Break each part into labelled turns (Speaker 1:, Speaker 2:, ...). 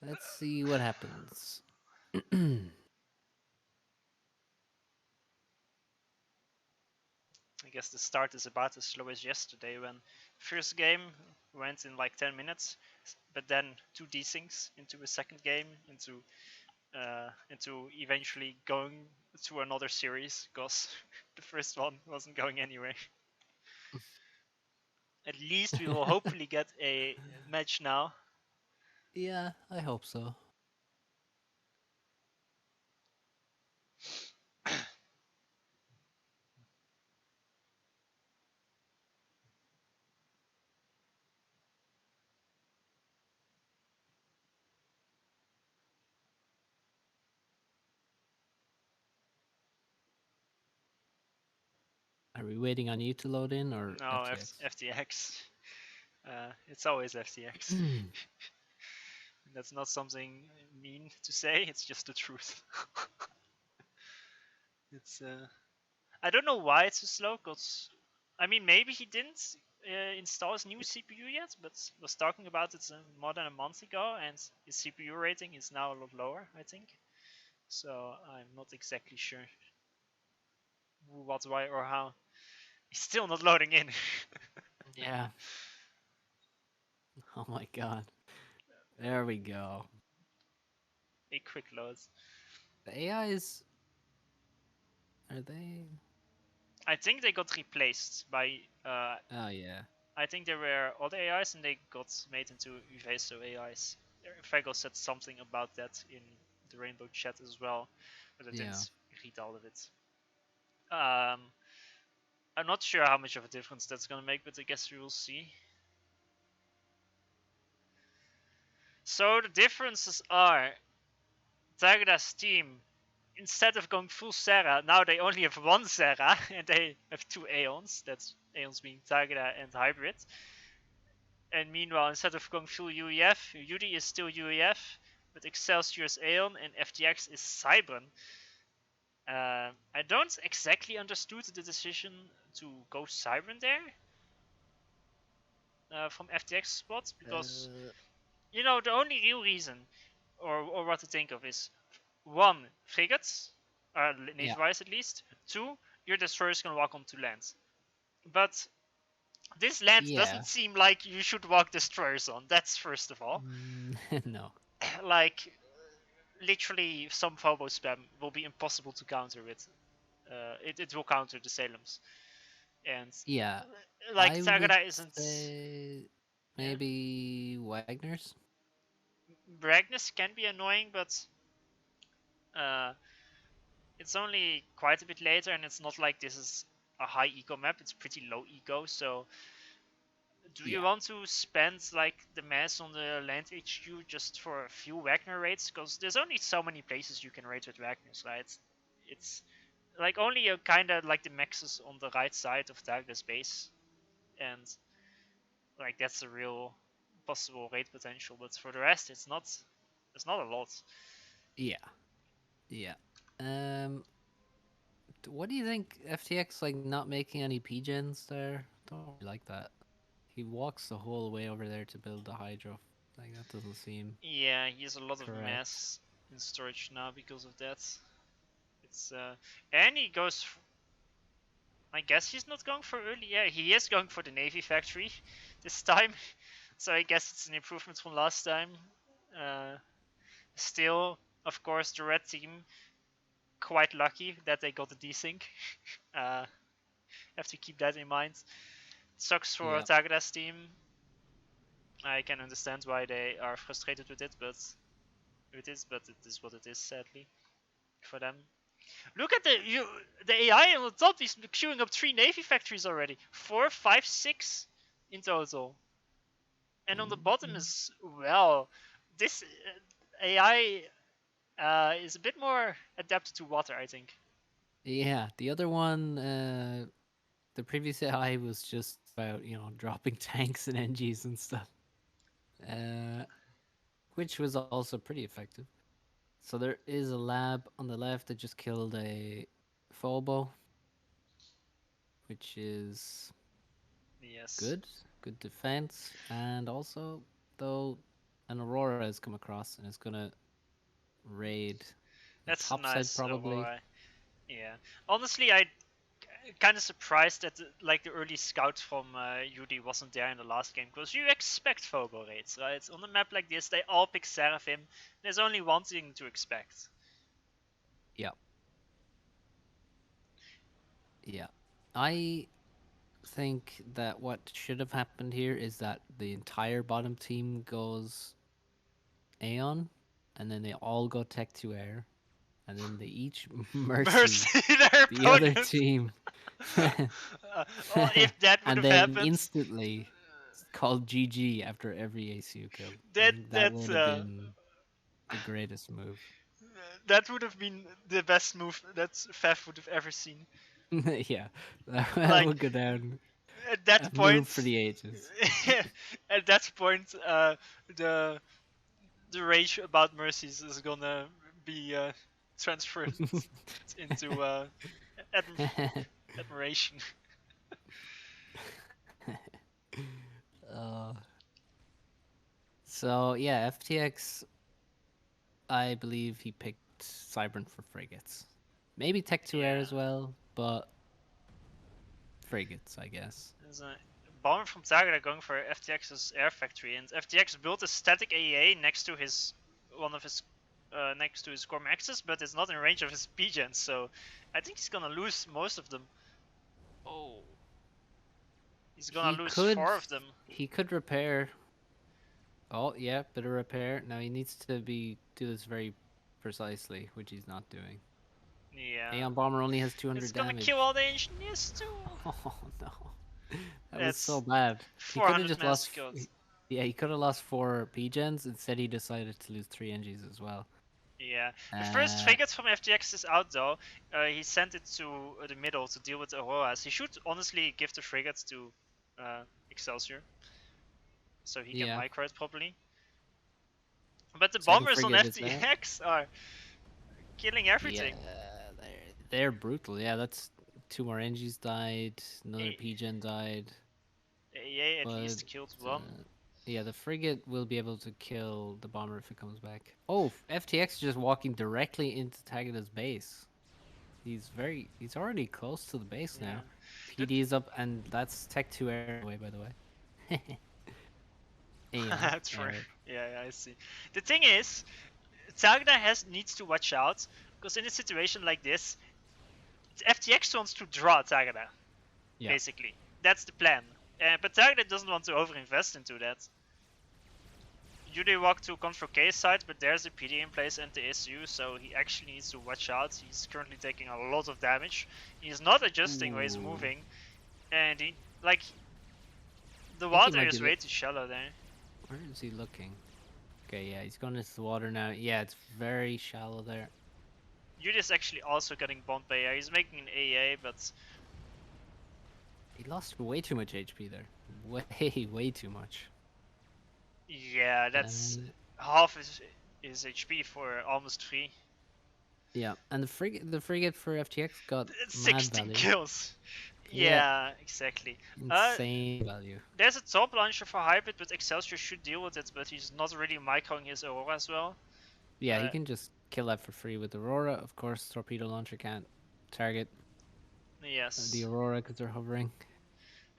Speaker 1: Let's see what happens.
Speaker 2: I guess the start is about as slow as yesterday when first game went in like 10 minutes, but then two desyncs into a second game into eventually going to another series because the first one wasn't going anywhere. At least we will hopefully get a match now.
Speaker 1: Yeah, I hope so. Are we waiting on you to load in or
Speaker 2: No,
Speaker 1: FTX?
Speaker 2: FTX. It's always FTX. That's not something mean to say. It's just the truth. it's I don't know why it's so slow. Cause I mean maybe he didn't install his new CPU yet, but was talking about it more than a month ago, and his CPU rating is now a lot lower. I think. So I'm not exactly sure who, what, why, or how. He's still not loading in.
Speaker 1: Yeah. Oh my god. There we go.
Speaker 2: A quick load.
Speaker 1: The AIs, are they?
Speaker 2: I think they got replaced by.
Speaker 1: Oh yeah.
Speaker 2: I think there were other AIs and they got made into Uveso AIs. Fago said something about that in the Rainbow chat as well, but I
Speaker 1: Yeah.
Speaker 2: didn't read all of it. Um, I'm not sure how much of a difference that's gonna make, but I guess we will see. So the differences are Tagada's team, instead of going full Serra, now they only have one Serra and they have two Aeons. That's Aeons being Tagada and Hybrid. And meanwhile, instead of going full UEF, Yudi is still UEF, but Excelsior is Aeon and FTX is Cybran. I don't exactly understood the decision to go Cybran there from FTX spot because
Speaker 1: Uh,
Speaker 2: the only real reason or what to think of is one, frigates,
Speaker 1: yeah.
Speaker 2: native wise at least. Two, your destroyers can walk onto land. But this land
Speaker 1: Yeah.
Speaker 2: doesn't seem like you should walk destroyers on. That's first of all.
Speaker 1: No.
Speaker 2: Like, literally, some Phobo spam will be impossible to counter with. It will counter the Salems. And,
Speaker 1: Yeah.
Speaker 2: like,
Speaker 1: I would
Speaker 2: Tagada isn't.
Speaker 1: say
Speaker 2: Yeah.
Speaker 1: maybe Wagner's.
Speaker 2: Bragness can be annoying, but uh, it's only quite a bit later, and it's not like this is a high eco map. It's pretty low eco, so do you
Speaker 1: Yeah.
Speaker 2: want to spend like the mass on the land HQ just for a few Wagner raids? Because there's only so many places you can raid with Wagners, right? It's like only a kind of like the maxes on the right side of Target's base, and like that's a real possible raid potential. But for the rest, it's not a lot.
Speaker 1: Yeah. Yeah. Um what do you think FTX like not making any PGens there? Don't really like that. He walks the whole way over there to build the hydro. Like that doesn't seem
Speaker 2: Yeah, he has a lot of
Speaker 1: correct.
Speaker 2: mass in storage now because of that. It's and he goes. I guess he's not going for early. Yeah, he is going for the Navy factory this time. So I guess it's an improvement from last time. Uh, Still, of course, the red team quite lucky that they got a desync. Uh, have to keep that in mind. Sucks for
Speaker 1: Yeah.
Speaker 2: Tagada's team. I can understand why they are frustrated with it is what it is, sadly for them. Look at the AI on the top is queuing up 3 Navy factories already. 4, 5, 6 in total. And on the bottom
Speaker 1: Mhm.
Speaker 2: is, well, this AI is a bit more adapted to water, I think.
Speaker 1: Yeah, the other one the previous AI was just about, dropping tanks and NGs and stuff. Uh which was also pretty effective. So there is a lab on the left that just killed a Phobo, which is
Speaker 2: Yes.
Speaker 1: good, good defense, and also though an Aurora has come across and it's gonna raid the
Speaker 2: That's
Speaker 1: top side
Speaker 2: nice,
Speaker 1: probably.
Speaker 2: Aurora. Yeah. Honestly, I kind of surprised that like the early scout from Yudi wasn't there in the last game, because you expect Fogo raids, right? On a map like this, they all pick Seraphim. There's only one thing to expect.
Speaker 1: Yeah. Yeah. I think that what should have happened here is that the entire bottom team goes Aeon, and then they all go Tech to Air, and then they each mercy
Speaker 2: Mercy their
Speaker 1: the other
Speaker 2: opponent.
Speaker 1: team.
Speaker 2: Oh, if that would
Speaker 1: And
Speaker 2: have
Speaker 1: then
Speaker 2: happened,
Speaker 1: instantly called GG after every ACU kill. I
Speaker 2: that
Speaker 1: think that
Speaker 2: that
Speaker 1: would have been the greatest move.
Speaker 2: that would have been the best move that Fev would have ever seen.
Speaker 1: Yeah, that
Speaker 2: Like
Speaker 1: would go down
Speaker 2: at
Speaker 1: a
Speaker 2: that
Speaker 1: move
Speaker 2: point,
Speaker 1: for the ages.
Speaker 2: at that point, the the rage about mercies is gonna be transferred into admiration.
Speaker 1: uh, so yeah, FTX. I believe he picked Cybern for frigates. Maybe Tech 2 Air
Speaker 2: Yeah.
Speaker 1: as well, but frigates, I guess.
Speaker 2: There's a bomber from Tagada going for FTX's air factory, and FTX built a static AEA next to his one of his next to his core maxes, but it's not in range of his PGens, so I think he's gonna lose most of them. Oh, he's
Speaker 1: He
Speaker 2: gonna lose
Speaker 1: could
Speaker 2: 4 of them.
Speaker 1: he could repair. Oh yeah, bit of repair. Now he needs to be do this very precisely, which he's not doing.
Speaker 2: Yeah,
Speaker 1: Aeon Bomber only has
Speaker 2: it's
Speaker 1: 200
Speaker 2: gonna kill
Speaker 1: damage.
Speaker 2: all the engineers too.
Speaker 1: Oh no, that was so
Speaker 2: That's
Speaker 1: bad. He could have
Speaker 2: 400
Speaker 1: just
Speaker 2: mass
Speaker 1: lost.
Speaker 2: killed.
Speaker 1: Yeah, he could have lost 4 P-gens. Instead, he decided to lose 3 NGs as well.
Speaker 2: Yeah, the first
Speaker 1: Uh,
Speaker 2: frigate from FTX is out though. He sent it to the middle to deal with Auroras. He should honestly give the frigates to Excelsior, so he can
Speaker 1: yeah,
Speaker 2: micro it properly. But the
Speaker 1: second
Speaker 2: bombers on
Speaker 1: frigate is there.
Speaker 2: FTX are killing
Speaker 1: Yeah,
Speaker 2: everything.
Speaker 1: they're brutal. Yeah, that's 2 more NGs died. Another
Speaker 2: A-
Speaker 1: P-gen died.
Speaker 2: AA at
Speaker 1: But
Speaker 2: least killed one.
Speaker 1: yeah, the frigate will be able to kill the bomber if it comes back. Oh, FTX is just walking directly into Tagada's base. He's already close to the base
Speaker 2: Yeah.
Speaker 1: now. PD is up, and that's Tech 2 Air away, by the way. Aeon
Speaker 2: True.
Speaker 1: Air.
Speaker 2: Yeah, I see. The thing is, Tagada needs to watch out, because in a situation like this, FTX wants to draw Tagada,
Speaker 1: Yeah.
Speaker 2: basically. That's the plan. But Tagada doesn't want to overinvest into that. Yudi walked to Control K side, but there's a PD in place and the SU, so he actually needs to watch out. He's currently taking a lot of damage. He's not adjusting where he's
Speaker 1: Ooh.
Speaker 2: moving, and he, like, the
Speaker 1: I think he
Speaker 2: water
Speaker 1: might
Speaker 2: is
Speaker 1: be
Speaker 2: way too shallow there.
Speaker 1: Where is he looking? Okay, yeah, he's going into the water now. Yeah, it's very shallow there.
Speaker 2: Yudi is actually also getting bombed by air. He's making an AA, but
Speaker 1: He lost way too much HP there. Way too much.
Speaker 2: yeah, that's
Speaker 1: And
Speaker 2: half his HP for almost 3.
Speaker 1: yeah, and the frigate for FTX got mad
Speaker 2: 16
Speaker 1: value.
Speaker 2: kills.
Speaker 1: Yeah,
Speaker 2: Yeah, exactly.
Speaker 1: insane value.
Speaker 2: There's a top launcher for Hybrid, but Excelsior should deal with it, but he's not really microing his Aurora as well.
Speaker 1: Yeah, he can just kill that for free with Aurora. Of course, torpedo launcher can't target
Speaker 2: Yes.
Speaker 1: the Aurora because they're hovering.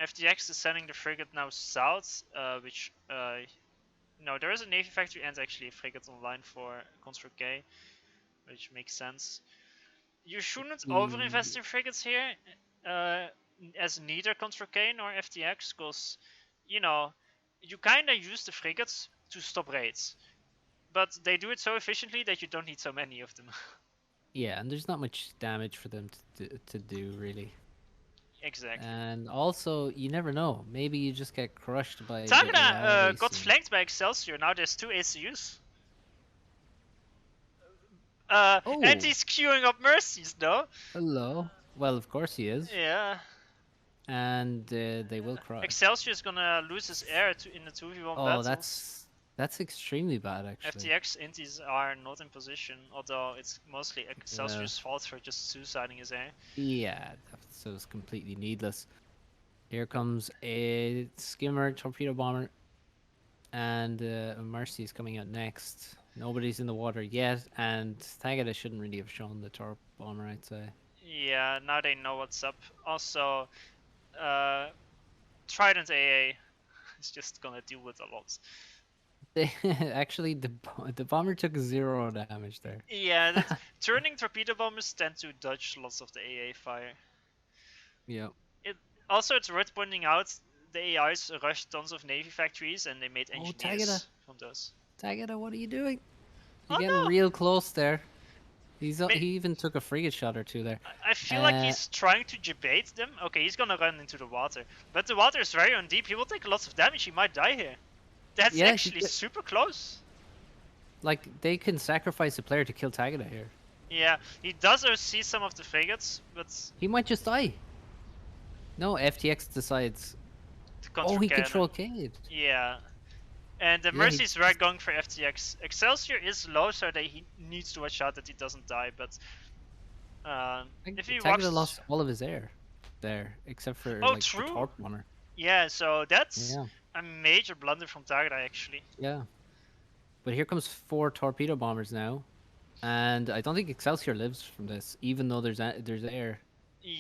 Speaker 2: FTX is sending the frigate now south, which no, there is a navy factory and actually a frigate online for Construct K, which makes sense. You shouldn't overinvest in frigates here, uh, as neither Construct K nor FTX, because you know you kind of use the frigates to stop raids, but they do it so efficiently that you don't need so many of them.
Speaker 1: Yeah, and there's not much damage for them to do really.
Speaker 2: Exactly.
Speaker 1: And also, you never know. Maybe you just get crushed by the
Speaker 2: Tagada
Speaker 1: AI
Speaker 2: got
Speaker 1: soon.
Speaker 2: flanked by Excelsior. Now there's 2 ACUs.
Speaker 1: Oh,
Speaker 2: And he's queuing up mercies, though.
Speaker 1: hello. Well, of course he is.
Speaker 2: Yeah.
Speaker 1: And they will crush.
Speaker 2: Excelsior is gonna lose his air in the 2v1
Speaker 1: Oh,
Speaker 2: battles.
Speaker 1: that's extremely bad, actually.
Speaker 2: FTX intis are not in position, although it's mostly Excelsior's fault for just suiciding his air.
Speaker 1: Yeah, so it's completely needless. Here comes a skimmer torpedo bomber. and Mercy is coming out next. Nobody's in the water yet, and Tagada shouldn't really have shown the torp bomber, I'd say.
Speaker 2: Yeah, now they know what's up. Also, uh, Trident AA is just gonna deal with a lot.
Speaker 1: Actually, the bomber took 0 damage there.
Speaker 2: Yeah, that's, turning torpedo bombers tend to dodge lots of the AA fire.
Speaker 1: Yep.
Speaker 2: It also, it's worth pointing out the AIs rushed tons of navy factories and they made
Speaker 1: Oh, Tagada,
Speaker 2: engineers from those.
Speaker 1: Tagada, what are you doing? You're
Speaker 2: Oh
Speaker 1: getting
Speaker 2: no!
Speaker 1: real close there. He
Speaker 2: May-
Speaker 1: even took a frigate shot or two there.
Speaker 2: I feel like
Speaker 1: Uh,
Speaker 2: he's trying to debate them. Okay, he's gonna run into the water, but the water is very undeep. He will take lots of damage. He might die here. That's
Speaker 1: yeah,
Speaker 2: actually super close.
Speaker 1: like they can sacrifice a player to kill Tagada here.
Speaker 2: Yeah, he does see some of the frigates, but
Speaker 1: He might just die. No, FTX decides.
Speaker 2: the
Speaker 1: Oh, he
Speaker 2: cannon.
Speaker 1: controlled Cade.
Speaker 2: Yeah, and the
Speaker 1: Yeah, he
Speaker 2: Mercy's right going for FTX. Excelsior is low, so that he needs to watch out that he doesn't die. But if he walks,
Speaker 1: Tagada lost all of his air there, except for
Speaker 2: oh
Speaker 1: like
Speaker 2: true,
Speaker 1: the torp bomber.
Speaker 2: yeah. So that's
Speaker 1: Yeah,
Speaker 2: a major blunder from Tagada actually.
Speaker 1: yeah. But here comes 4 torpedo bombers now, and I don't think Excelsior lives from this, even though there's air.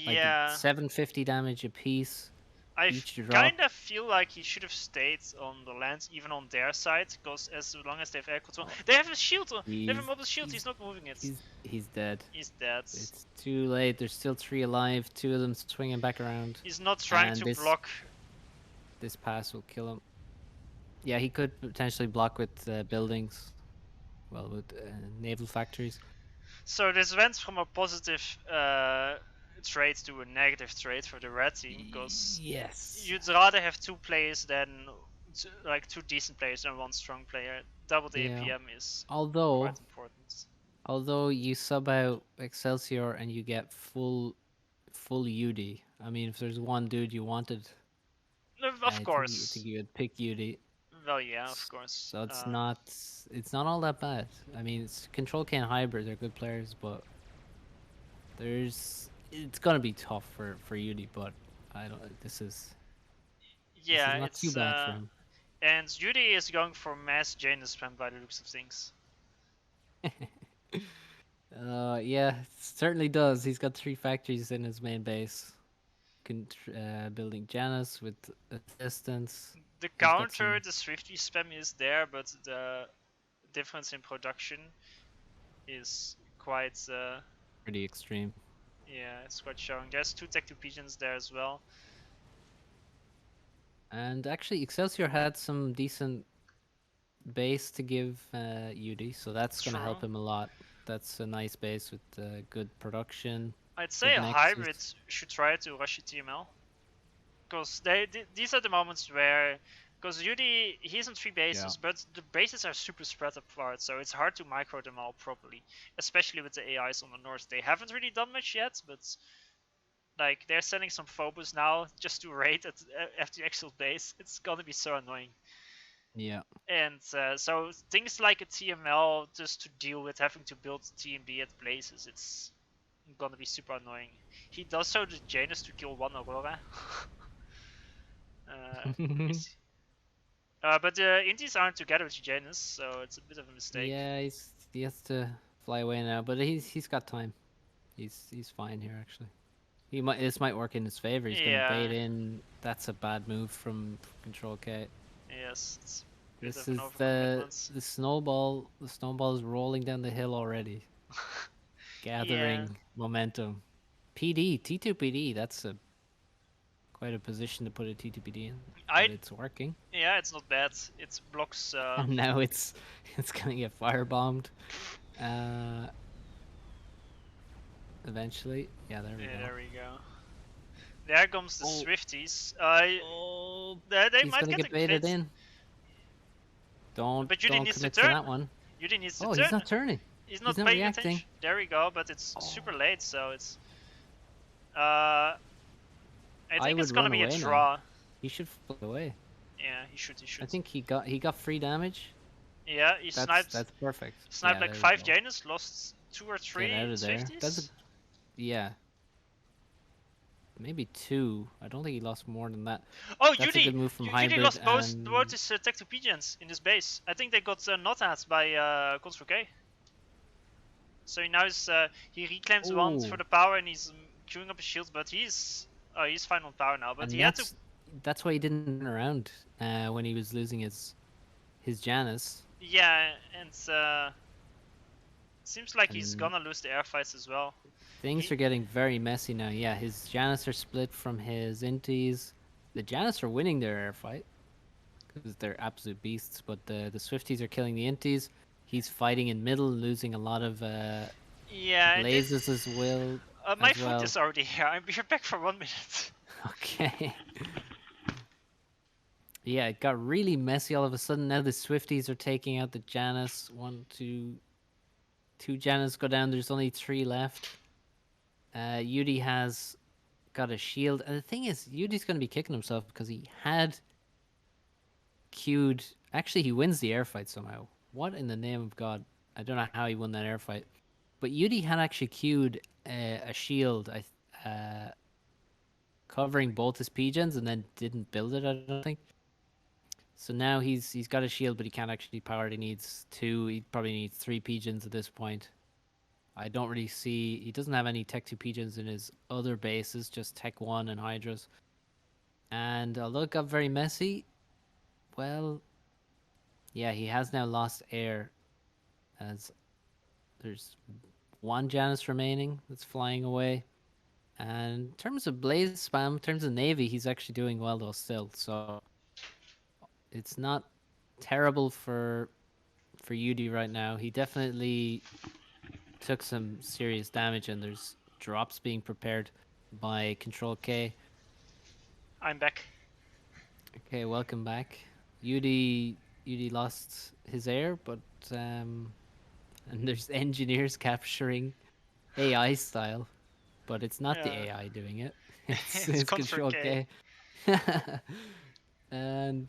Speaker 1: Like
Speaker 2: Yeah,
Speaker 1: 750 damage a piece.
Speaker 2: I
Speaker 1: Each drop.
Speaker 2: kind of feel like he should have stayed on the land, even on their side, because as long as they have air control, they have a shield. They have a mobile shield. He's not moving it.
Speaker 1: He's dead.
Speaker 2: He's dead.
Speaker 1: It's too late. There's still 3 alive. 2 of them swinging back around.
Speaker 2: He's not trying
Speaker 1: And
Speaker 2: to
Speaker 1: this-
Speaker 2: block.
Speaker 1: This pass will kill him. Yeah, he could potentially block with buildings. Well, with naval factories.
Speaker 2: So this went from a positive trade to a negative trade for the red team, because
Speaker 1: Yes.
Speaker 2: you'd rather have 2 players than like 2 decent players than 1 strong player. Double the
Speaker 1: Yeah.
Speaker 2: APM is
Speaker 1: Although
Speaker 2: quite important.
Speaker 1: you sub out Excelsior and you get full Yudi. I mean, if there's one dude you wanted,
Speaker 2: Of course.
Speaker 1: I think you would pick Yudi.
Speaker 2: Well, yeah, of course.
Speaker 1: So it's not all that bad. I mean, it's Control Can Hybrid. They're good players, but it's gonna be tough for Yudi. But I don't. This is not
Speaker 2: it's
Speaker 1: too bad for him.
Speaker 2: And Yudi is going for mass Janus spam by the looks of things.
Speaker 1: Yeah, it certainly does. He's got 3 factories in his main base. Building Janus with assistance.
Speaker 2: The
Speaker 1: got
Speaker 2: counter,
Speaker 1: some-
Speaker 2: the Swifty spam is there, but the difference in production is quite,
Speaker 1: Pretty extreme.
Speaker 2: yeah, it's quite showing. There's 2 Tech 2 pigeons there as well.
Speaker 1: And actually, Excelsior had some decent base to give Yudi, so that's going to help
Speaker 2: True.
Speaker 1: him a lot. That's a nice base with good production.
Speaker 2: I'd say a
Speaker 1: Nexus.
Speaker 2: hybrid should try to rush a TML. Because these are the moments where, because Yudi, he's on 3 bases, but the bases are super spread apart, so it's hard to micro them all properly. Especially with the AIs on the north. They haven't really done much yet, but like they're sending some Phobos now just to raid at the actual base. It's gonna be so annoying.
Speaker 1: Yeah.
Speaker 2: And so things like a TML just to deal with having to build TMB at places, it's gonna be super annoying. He does so to Janus to kill 1 Aurora. But the Indies aren't together with Janus, so it's a bit of a mistake.
Speaker 1: Yeah, he has to fly away now, but he's got time. He's fine here actually. This might work in his favor. He's
Speaker 2: Yeah.
Speaker 1: gonna bait in. That's a bad move from Control K.
Speaker 2: Yes, it's a bit
Speaker 1: This
Speaker 2: of an
Speaker 1: is
Speaker 2: overcommitment.
Speaker 1: the snowball. The snowball is rolling down the hill already, gathering momentum. T2 PD. That's quite a position to put a T2 PD in. But it's working.
Speaker 2: Yeah, it's not bad. It blocks.
Speaker 1: And now it's gonna get firebombed. Eventually, yeah, there we go.
Speaker 2: There we go. There comes the Swifties. They
Speaker 1: He's
Speaker 2: might
Speaker 1: gonna
Speaker 2: get
Speaker 1: get baited
Speaker 2: crit.
Speaker 1: in. Don't
Speaker 2: But Yudi needs to
Speaker 1: commit to
Speaker 2: turn.
Speaker 1: that one.
Speaker 2: Yudi needs to
Speaker 1: Oh,
Speaker 2: turn.
Speaker 1: he's not turning.
Speaker 2: He's not
Speaker 1: not
Speaker 2: paying
Speaker 1: reacting.
Speaker 2: attention. There we go, but it's super late, so it's. I think it's
Speaker 1: would
Speaker 2: gonna
Speaker 1: run
Speaker 2: be a
Speaker 1: away now.
Speaker 2: draw.
Speaker 1: He should fly away.
Speaker 2: Yeah, he should.
Speaker 1: I think he got free damage.
Speaker 2: Yeah, he sniped.
Speaker 1: That's perfect.
Speaker 2: Sniped
Speaker 1: Yeah,
Speaker 2: like
Speaker 1: there we
Speaker 2: 5
Speaker 1: go.
Speaker 2: Janus, lost 2 or 3
Speaker 1: Get out of there.
Speaker 2: Swifties.
Speaker 1: Yeah. maybe 2. I don't think he lost more than that.
Speaker 2: Oh,
Speaker 1: That's a good
Speaker 2: Yudi!
Speaker 1: move from
Speaker 2: Yudi
Speaker 1: Hybrid,
Speaker 2: lost both
Speaker 1: and
Speaker 2: his tech to pigeons in his base. I think they got not at by Construct. So now he reclaims one for
Speaker 1: oh,
Speaker 2: the power and he's queuing up his shields, but he's fine on power now. But
Speaker 1: and
Speaker 2: he had to.
Speaker 1: that's why he didn't turn around when he was losing his Janus.
Speaker 2: Yeah, and seems like he's
Speaker 1: And
Speaker 2: gonna lose the air fights as well.
Speaker 1: things
Speaker 2: He,
Speaker 1: are getting very messy now. Yeah, his Janus are split from his Inties. The Janus are winning their air fight because they're absolute beasts, but the Swifties are killing the Inties. He's fighting in middle, losing a lot of
Speaker 2: yeah,
Speaker 1: blazes
Speaker 2: my
Speaker 1: as
Speaker 2: food
Speaker 1: well.
Speaker 2: is already here. I'll be back for 1 minute.
Speaker 1: Okay. Yeah, it got really messy all of a sudden. Now the Swifties are taking out the Janus. One, two Janus go down. There's only 3 left. Yudi has got a shield. And the thing is, Yudi's going to be kicking himself because he had queued. Actually, he wins the air fight somehow. What in the name of God? I don't know how he won that air fight. But Yudi had actually queued a shield, covering both his pigeons, and then didn't build it. I don't think. So now he's got a shield, but he can't actually power it. He needs 2. He probably needs 3 pigeons at this point. I don't really see. He doesn't have any Tech 2 pigeons in his other bases, just Tech 1 and Hydras. And although it got very messy, well, yeah, he has now lost air as there's 1 Janus remaining that's flying away. And in terms of blaze spam, in terms of navy, he's actually doing well though still. So it's not terrible for Yudi right now. He definitely took some serious damage, and there's drops being prepared by Control K.
Speaker 2: I'm back.
Speaker 1: Okay, welcome back. Yudi lost his air, but and there's engineers capturing AI style, but it's not the
Speaker 2: Yeah,
Speaker 1: AI doing it.
Speaker 2: it's
Speaker 1: It's
Speaker 2: Contra
Speaker 1: Control
Speaker 2: K.
Speaker 1: K. And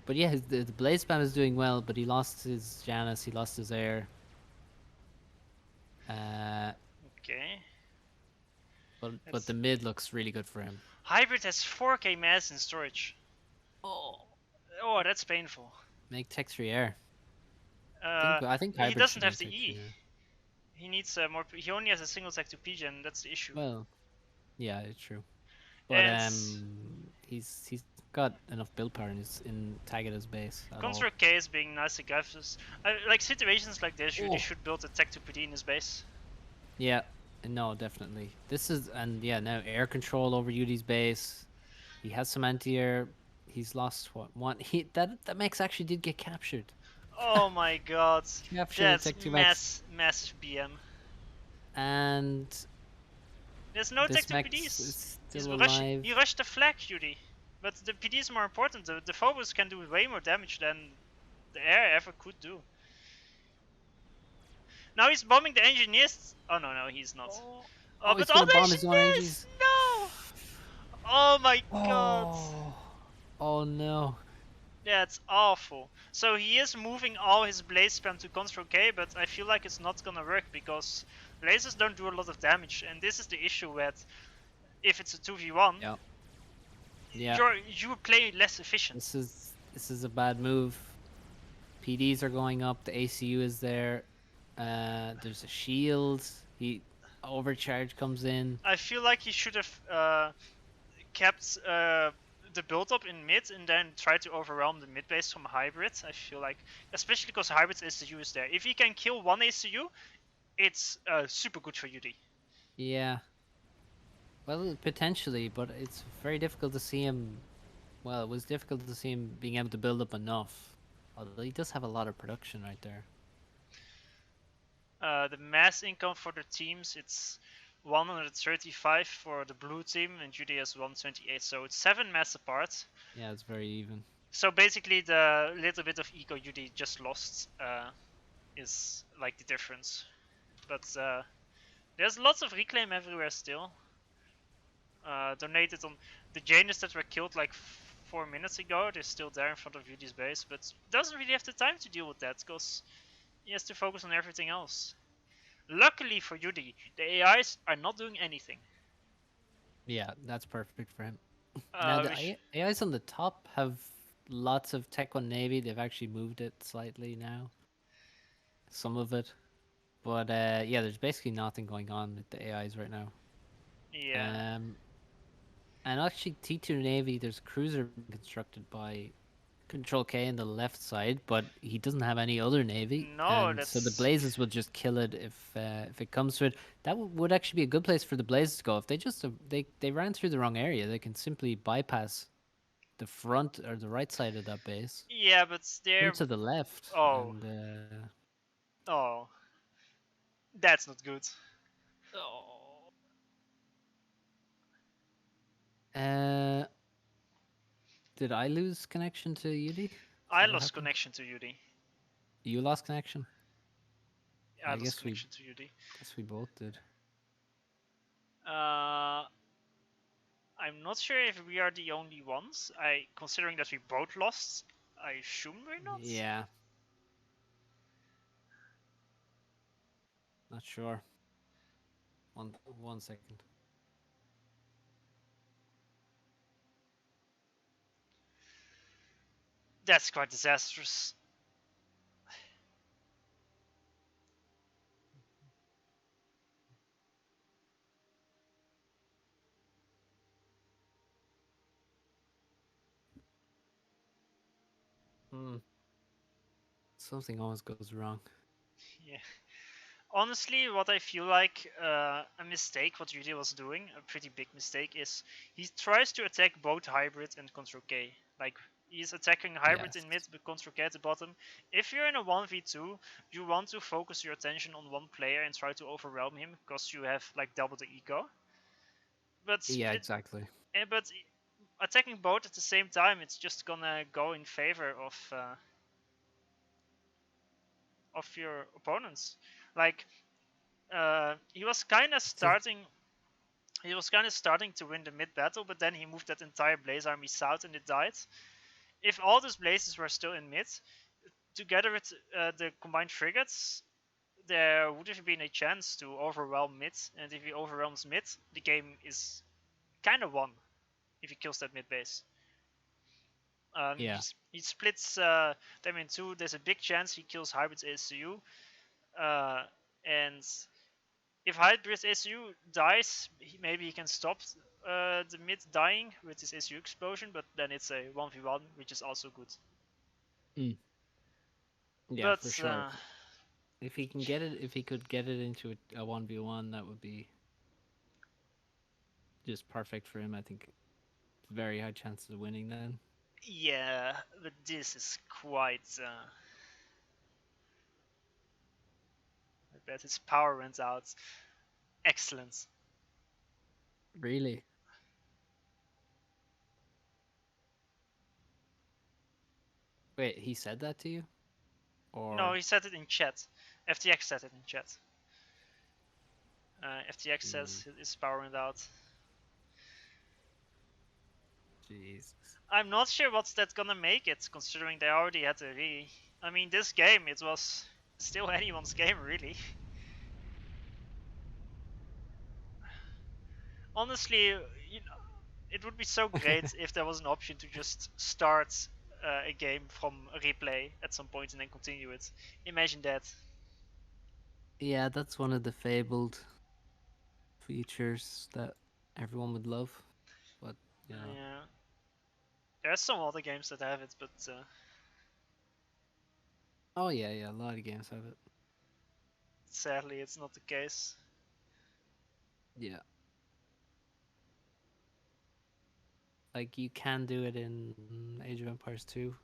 Speaker 1: but yeah, the Blaze Spam is doing well, but he lost his Janus, he lost his air. Uh,
Speaker 2: Okay.
Speaker 1: but the mid looks really good for him.
Speaker 2: Hybrid has 4k mass in storage. Oh, oh, that's painful.
Speaker 1: Make Tech 3 air.
Speaker 2: Uh,
Speaker 1: I think
Speaker 2: he
Speaker 1: Hybrid
Speaker 2: doesn't
Speaker 1: should
Speaker 2: have
Speaker 1: make
Speaker 2: the
Speaker 1: Tech 3
Speaker 2: E.
Speaker 1: air.
Speaker 2: He needs more. He only has a single tech to pigeon. That's the issue.
Speaker 1: Well, yeah, it's true. But
Speaker 2: And
Speaker 1: he's got enough build power in Tagada's base at all.
Speaker 2: Contra K is being nice aggressive. Like situations like this, Yudi
Speaker 1: Oh.
Speaker 2: should build a tech to PD in his base.
Speaker 1: Yeah, no, definitely. This is and yeah, now air control over Yudi's base. He has some anti-air. He's lost what one. He that Max actually did get captured.
Speaker 2: Oh my god,
Speaker 1: Captured
Speaker 2: that's
Speaker 1: Tech 2 Max,
Speaker 2: massive BM.
Speaker 1: and
Speaker 2: There's no tech
Speaker 1: this
Speaker 2: to
Speaker 1: Max
Speaker 2: PDs.
Speaker 1: is
Speaker 2: He's
Speaker 1: still
Speaker 2: rushing.
Speaker 1: alive.
Speaker 2: He rushed the flag, Yudi. But the PD is more important. The Phobos can do way more damage than the air ever could do. Now he's bombing the engineers. Oh no, he's not. Oh,
Speaker 1: He's
Speaker 2: but all
Speaker 1: gonna
Speaker 2: the
Speaker 1: bomb his own
Speaker 2: engineers!
Speaker 1: engineers.
Speaker 2: No! Oh my god.
Speaker 1: Oh, oh no.
Speaker 2: That's awful. So he is moving all his blaze spam to Control K, but I feel like it's not gonna work because blazes don't do a lot of damage, and this is the issue with if it's a 2v1,
Speaker 1: Yeah. Yeah.
Speaker 2: you play less efficient.
Speaker 1: This is a bad move. PDs are going up. The ACU is there. There's a shield. He overcharge comes in.
Speaker 2: I feel like he should have kept the build up in mid and then try to overwhelm the mid base from hybrid. I feel like, especially because hybrid's ACU is there. If he can kill one ACU, it's super good for UD.
Speaker 1: Yeah. Well, potentially, but it's very difficult to see him. Well, it was difficult to see him being able to build up enough. Although he does have a lot of production right there.
Speaker 2: The mass income for the teams, it's 135 for the blue team and UD has 128, so it's 7 mass apart.
Speaker 1: Yeah, it's very even.
Speaker 2: So basically the little bit of eco UD just lost is like the difference. But there's lots of reclaim everywhere still. Donated on the Janus that were killed like 4 minutes ago, they're still there in front of UD's base, but doesn't really have the time to deal with that because he has to focus on everything else. Luckily for Yudi, the AIs are not doing anything.
Speaker 1: Yeah, that's perfect for him. Now
Speaker 2: Uh,
Speaker 1: the
Speaker 2: which,
Speaker 1: AIs on the top have lots of Tech One Navy. They've actually moved it slightly now, some of it. But yeah, there's basically nothing going on with the AIs right now.
Speaker 2: yeah.
Speaker 1: Um, and actually T2 Navy, there's a cruiser being constructed by Control K in the left side, but he doesn't have any other navy,
Speaker 2: No,
Speaker 1: and so the
Speaker 2: that's
Speaker 1: Blazes will just kill it if it comes to it. That would actually be a good place for the Blazes to go. If they just they ran through the wrong area, they can simply bypass the front or the right side of that base,
Speaker 2: yeah, but
Speaker 1: come
Speaker 2: they're
Speaker 1: to the left,
Speaker 2: oh
Speaker 1: and
Speaker 2: oh that's not good.
Speaker 1: oh. uh, did I lose connection to Yudi? Is
Speaker 2: I
Speaker 1: that what
Speaker 2: lost
Speaker 1: happened?
Speaker 2: connection to Yudi.
Speaker 1: You lost connection.
Speaker 2: I
Speaker 1: I
Speaker 2: lost connection to Yudi.
Speaker 1: guess we both did.
Speaker 2: Uh, I'm not sure if we are the only ones. Considering that we both lost, I assume we're not.
Speaker 1: Yeah, not sure. One second.
Speaker 2: That's quite disastrous.
Speaker 1: Hmm. Something always goes wrong.
Speaker 2: Yeah. Honestly, what I feel like a mistake, what Yudi was doing, a pretty big mistake, is he tries to attack both Hybrid and Control K. Like, he's attacking Hybrid
Speaker 1: Yes.
Speaker 2: in mid, but Control K at the bottom. If you're in a 1v2, you want to focus your attention on one player and try to overwhelm him, because you have, like, double the eco. But,
Speaker 1: Yeah, exactly.
Speaker 2: but attacking both at the same time, it's just gonna go in favor of your opponents. Like, he was kind of
Speaker 1: It's a,
Speaker 2: starting. He was kind of starting to win the mid battle, but then he moved that entire Blaze army south and it died. If all those Blazes were still in mid, together with the combined frigates, there would have been a chance to overwhelm mid. And if he overwhelms mid, the game is kind of won if he kills that mid base.
Speaker 1: yeah.
Speaker 2: He splits them in two. There's a big chance he kills Hybrid's ACU. And if Hybrid ACU dies, maybe he can stop the mid dying with his ACU explosion, but then it's a 1v1, which is also good.
Speaker 1: Mm. Yeah, for
Speaker 2: But
Speaker 1: sure. If he can get it, if he could get it into a 1v1, that would be just perfect for him. I think very high chances of winning then.
Speaker 2: yeah, but this is quite. I bet his power went out. Excellent.
Speaker 1: Really? Wait, he said that to you?
Speaker 2: No,
Speaker 1: Or
Speaker 2: he said it in chat. FTX said it in chat. FTX
Speaker 1: mm,
Speaker 2: says his power went out.
Speaker 1: Jesus.
Speaker 2: I'm not sure what's that gonna make it, considering they already had a re. I mean, this game, it was still anyone's game, really. Honestly, it would be so great if there was an option to just start a game from a replay at some point and then continue it. Imagine that.
Speaker 1: Yeah, that's one of the fabled features that everyone would love. But, you know.
Speaker 2: Yeah, there's some other games that have it, but
Speaker 1: Oh, yeah, yeah, a lot of games have it.
Speaker 2: sadly, it's not the case.
Speaker 1: Yeah. Like, you can do it in Age of Empires 2.